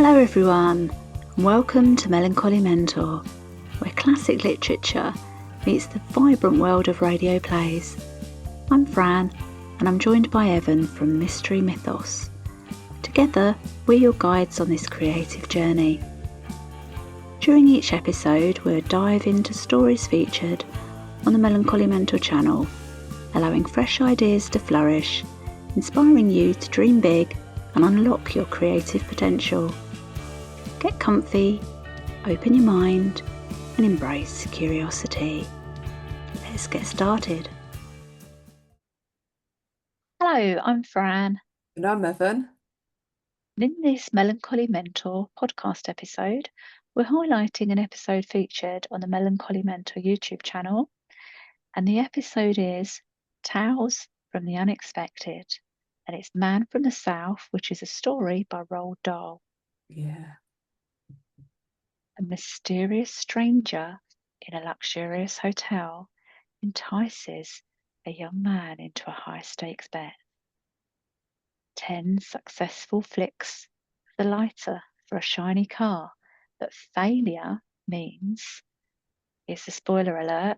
Hello everyone, and welcome to Melancholy Mentor, where classic literature meets the vibrant world of radio plays. I'm Fran, and I'm joined by Evan from Mystery Mythos. Together, we're your guides on this creative journey. During each episode, we'll dive into stories featured on the Melancholy Mentor channel, allowing fresh ideas to flourish, inspiring you to dream big and unlock your creative potential. Get comfy, open your mind, and embrace curiosity. Let's get started. Hello, I'm Fran. And I'm Evan. And in this Melancholy Mentor podcast episode, we're highlighting an episode featured on the Melancholy Mentor YouTube channel. And the episode is Tales from the Unexpected. And it's Man from the South, which is a story by Roald Dahl. Yeah. A mysterious stranger in a luxurious hotel entices a young man into a high-stakes bet. 10 successful flicks of the lighter for a shiny car that failure means, here's the spoiler alert,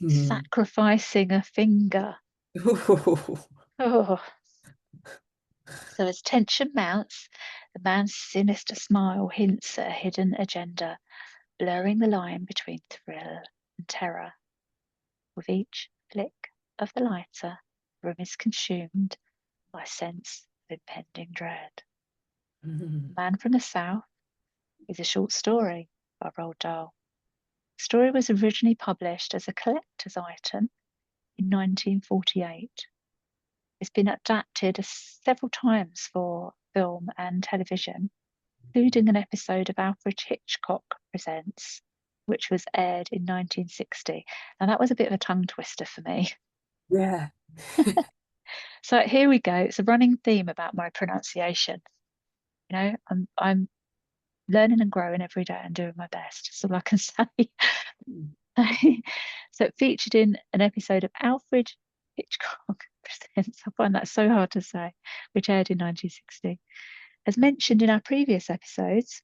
sacrificing a finger. Oh. So as tension mounts, the man's sinister smile hints at a hidden agenda, blurring the line between thrill and terror. With each flick of the lighter, the room is consumed by a sense of impending dread. Man from the South is a short story by Roald Dahl. The story was originally published as a collector's item in 1948. It's been adapted several times for film and television, including an episode of Alfred Hitchcock Presents, which was aired in 1960. Now that was a bit of a tongue twister for me. Yeah. So here we go. It's a running theme about my pronunciation. You know, I'm learning and growing every day and doing my best. That's all I can say. So it featured in an episode of Alfred Hitchcock Presents. I find that so hard to say, which aired in 1960. As mentioned in our previous episodes,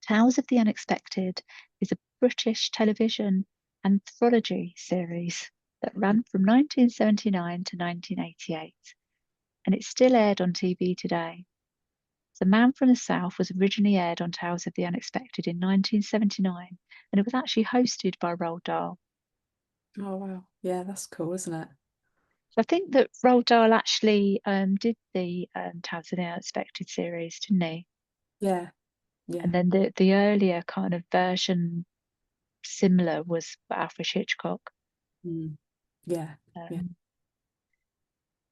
Tales of the Unexpected is a British television anthology series that ran from 1979 to 1988, and it's still aired on TV today. The Man from the South was originally aired on Tales of the Unexpected in 1979, and it was actually hosted by Roald Dahl. Oh, wow. Yeah, that's cool, isn't it? So I think that Roald Dahl actually did the Tales of the Unexpected series, didn't he? Yeah. Yeah. And then the earlier kind of version similar was Alfred Hitchcock. Yeah. Yeah.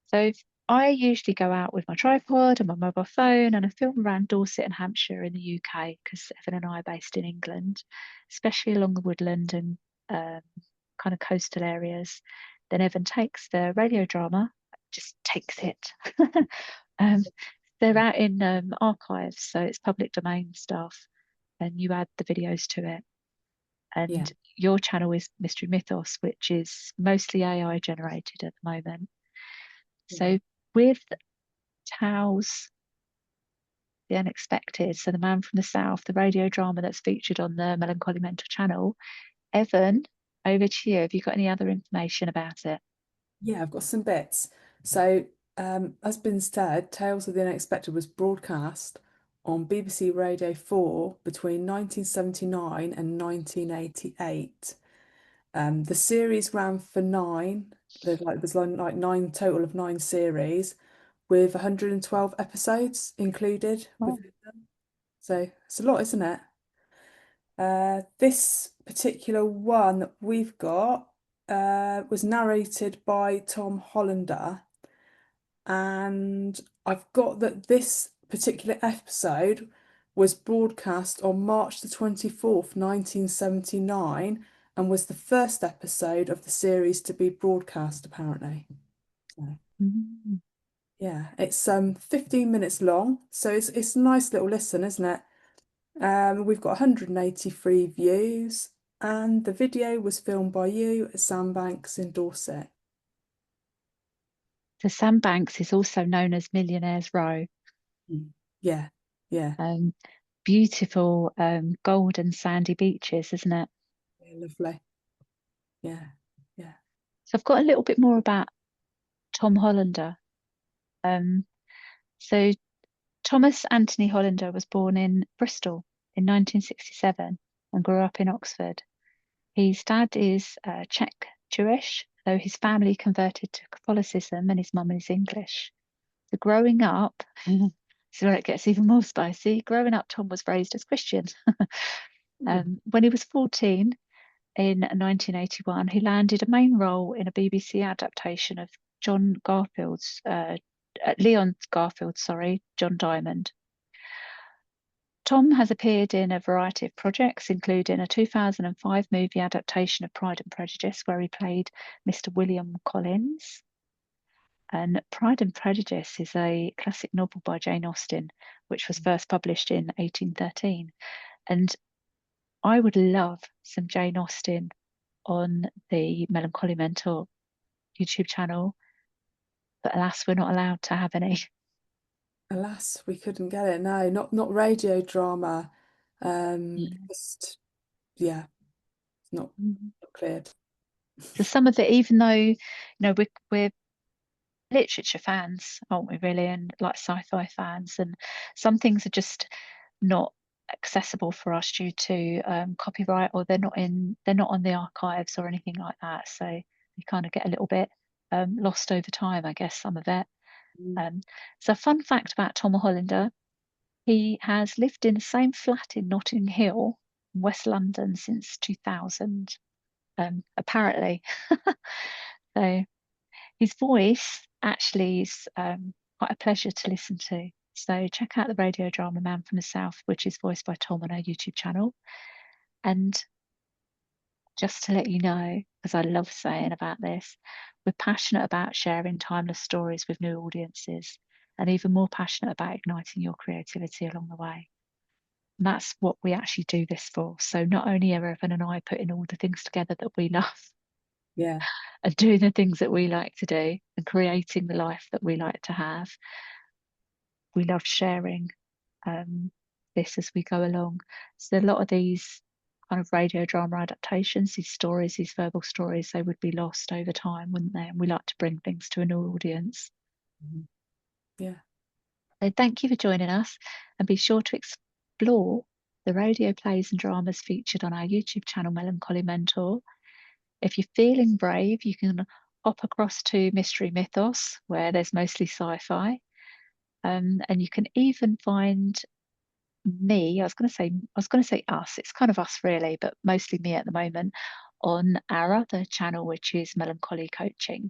So I usually go out with my tripod and my mobile phone and I film around Dorset and Hampshire in the UK because Evan and I are based in England, especially along the woodland and kind of coastal areas. Then Evan takes the radio drama, just takes it. They're out in archives, so it's public domain stuff, and you add the videos to it. Yeah. And your channel is Mystery Mythos, which is mostly AI generated at the moment. So with Tales, the Unexpected, so the Man from the South, the radio drama that's featured on the Melancholy Mentor channel, Evan, over to you. Have you got any other information about it? Yeah, I've got some bits. So, as been said, Tales of the Unexpected was broadcast on BBC Radio 4 between 1979 and 1988. The series ran for nine. There's like nine total of 9 series, with 112 episodes included Oh. within them. So it's a lot, isn't it? This particular one that we've got was narrated by Tom Hollander, and I've got that this particular episode was broadcast on March the 24th, 1979, and was the first episode of the series to be broadcast, apparently. So, Mm. yeah, it's 15 minutes long, so it's a nice little listen, isn't it? We've got 183 views, and the video was filmed by you at Sandbanks in Dorset. So Sandbanks is also known as Millionaires Row. Yeah, Yeah. Um, Beautiful golden sandy beaches, isn't it? Yeah, lovely. Yeah. Yeah. So I've got a little bit more about Tom Hollander. Um, so Thomas Anthony Hollander was born in Bristol in 1967 and grew up in Oxford. His dad is Czech Jewish, though his family converted to Catholicism and his mum is English. So growing up, so where it gets even more spicy, growing up, Tom was raised as Christian. Mm. When he was 14 in 1981, he landed a main role in a BBC adaptation of John Garfield's, Leon Garfield's, sorry, John Diamond. Tom has appeared in a variety of projects, including a 2005 movie adaptation of Pride and Prejudice, where he played Mr. William Collins. And Pride and Prejudice is a classic novel by Jane Austen, which was first published in 1813. And I would love some Jane Austen on the Melancholy Mentor YouTube channel, but alas, we're not allowed to have any. Alas, we couldn't get it. No, not radio drama. Mm. Just yeah, it's not cleared. So some of it, even though we're literature fans, aren't we, really, and like sci-fi fans, and some things are just not accessible for us due to copyright, or they're not on the archives or anything like that. So you kind of get a little bit lost over time, I guess, some of it. Mm. Um, so, fun fact about Tom Hollander: he has lived in the same flat in Notting Hill, West London, since 2000. Apparently, so his voice actually is quite a pleasure to listen to. So check out the radio drama Man from the South, which is voiced by Tom on our YouTube channel. And just to let you know, because I love saying about this, we're passionate about sharing timeless stories with new audiences and even more passionate about igniting your creativity along the way. And that's what we actually do this for. So not only are Evan and I putting all the things together that we love Yeah, and doing the things that we like to do and creating the life that we like to have, we love sharing um, this as we go along. So a lot of these kind of radio drama adaptations, these stories, these verbal stories, they would be lost over time, wouldn't they? And we like to bring things to a new audience. mhm, yeah, So thank you for joining us, and be sure to explore the radio plays and dramas featured on our YouTube channel, Melancholy Mentor. If you're feeling brave, you can hop across to Mystery Mythos, where there's mostly sci-fi. And you can even find me, I was going to say us, it's kind of us really, but mostly me at the moment, on our other channel, which is Melancholy Coaching.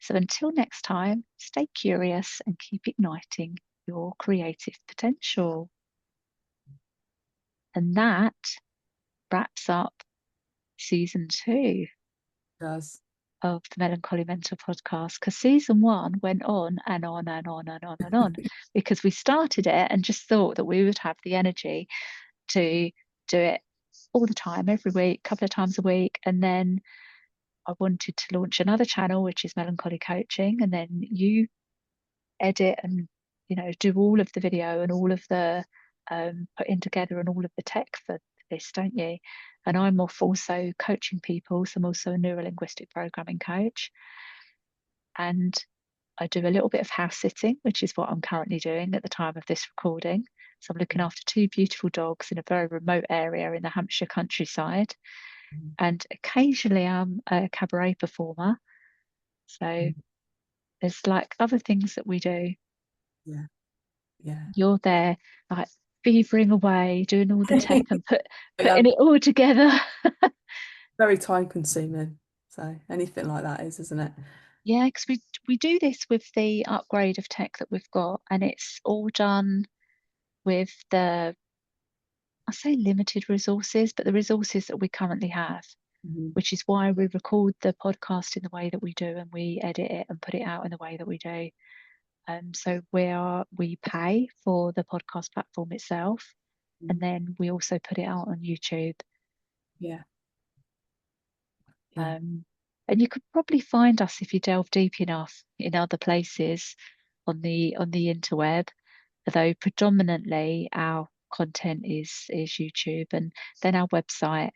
So until next time, stay curious and keep igniting your creative potential. And that wraps up season 2 does. of the Melancholy Mentor podcast, because season 1 went on and on and on and on and on, because we started it and just thought that we would have the energy to do it all the time, every week, a couple of times a week. And then I wanted to launch another channel, which is Melancholy Coaching. And then you edit and, do all of the video and all of the putting together and all of the tech for this, don't you? And I'm off also coaching people. So I'm also a neurolinguistic programming coach. And I do a little bit of house sitting, which is what I'm currently doing at the time of this recording. So I'm looking after 2 beautiful dogs in a very remote area in the Hampshire countryside. Mhm. And occasionally I'm a cabaret performer. So there's like other things that we do. Yeah, yeah. You're there like beavering away, doing all the tech and Yeah, putting it all together. very time consuming. So anything like that is, isn't it? Yeah, because we do this with the upgrade of tech that we've got, and it's all done with I say limited resources, but the resources that we currently have, Mhm. which is why we record the podcast in the way that we do and we edit it and put it out in the way that we do. So we pay for the podcast platform itself, and Mhm. then we also put it out on YouTube. Yeah, yeah. Um, and you could probably find us if you delve deep enough in other places on the interweb. although predominantly our content is YouTube, and then our website.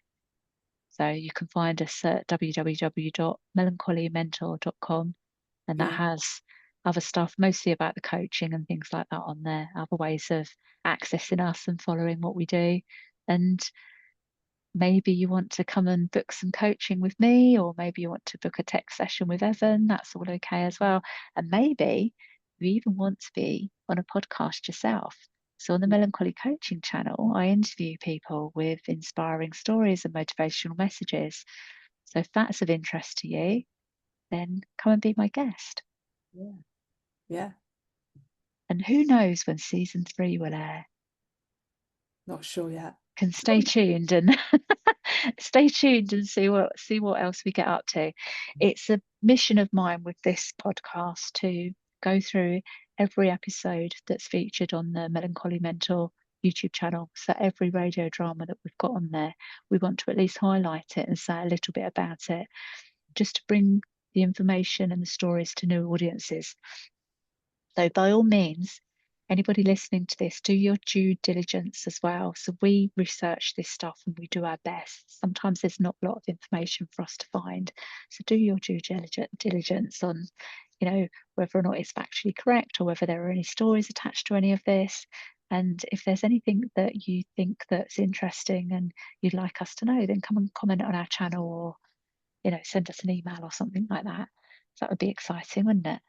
So you can find us at www.melancholymentor.com, and that Yeah. has other stuff, mostly about the coaching and things like that on there, other ways of accessing us and following what we do. And maybe you want to come and book some coaching with me, or maybe you want to book a tech session with Evan. That's all okay as well. And maybe you even want to be on a podcast yourself. So on the Melancholy Coaching channel, I interview people with inspiring stories and motivational messages. So if that's of interest to you, then come and be my guest. Yeah. Yeah. And who knows when season 3 will air? Not sure yet. Can stay tuned and stay tuned and see what else we get up to. It's a mission of mine with this podcast to go through every episode that's featured on the Melancholy Mentor YouTube channel. So every radio drama that we've got on there, we want to at least highlight it and say a little bit about it, just to bring the information and the stories to new audiences. So by all means, anybody listening to this, do your due diligence as well. So we research this stuff and we do our best. Sometimes there's not a lot of information for us to find. So do your due diligence on, whether or not it's factually correct, or whether there are any stories attached to any of this. And if there's anything that you think that's interesting and you'd like us to know, then come and comment on our channel, or, send us an email or something like that. So that would be exciting, wouldn't it?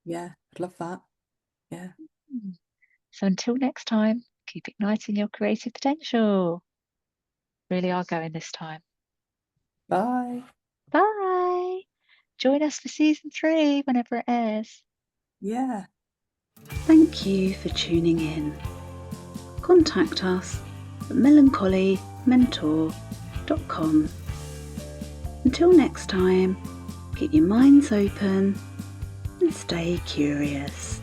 Yeah, I'd love that. Yeah. So until next time, keep igniting your creative potential. Really are going this time. Bye. Bye. Join us for season 3 whenever it airs. Yeah. Thank you for tuning in. Contact us at melancholymentor.com. Until next time, keep your minds open and stay curious.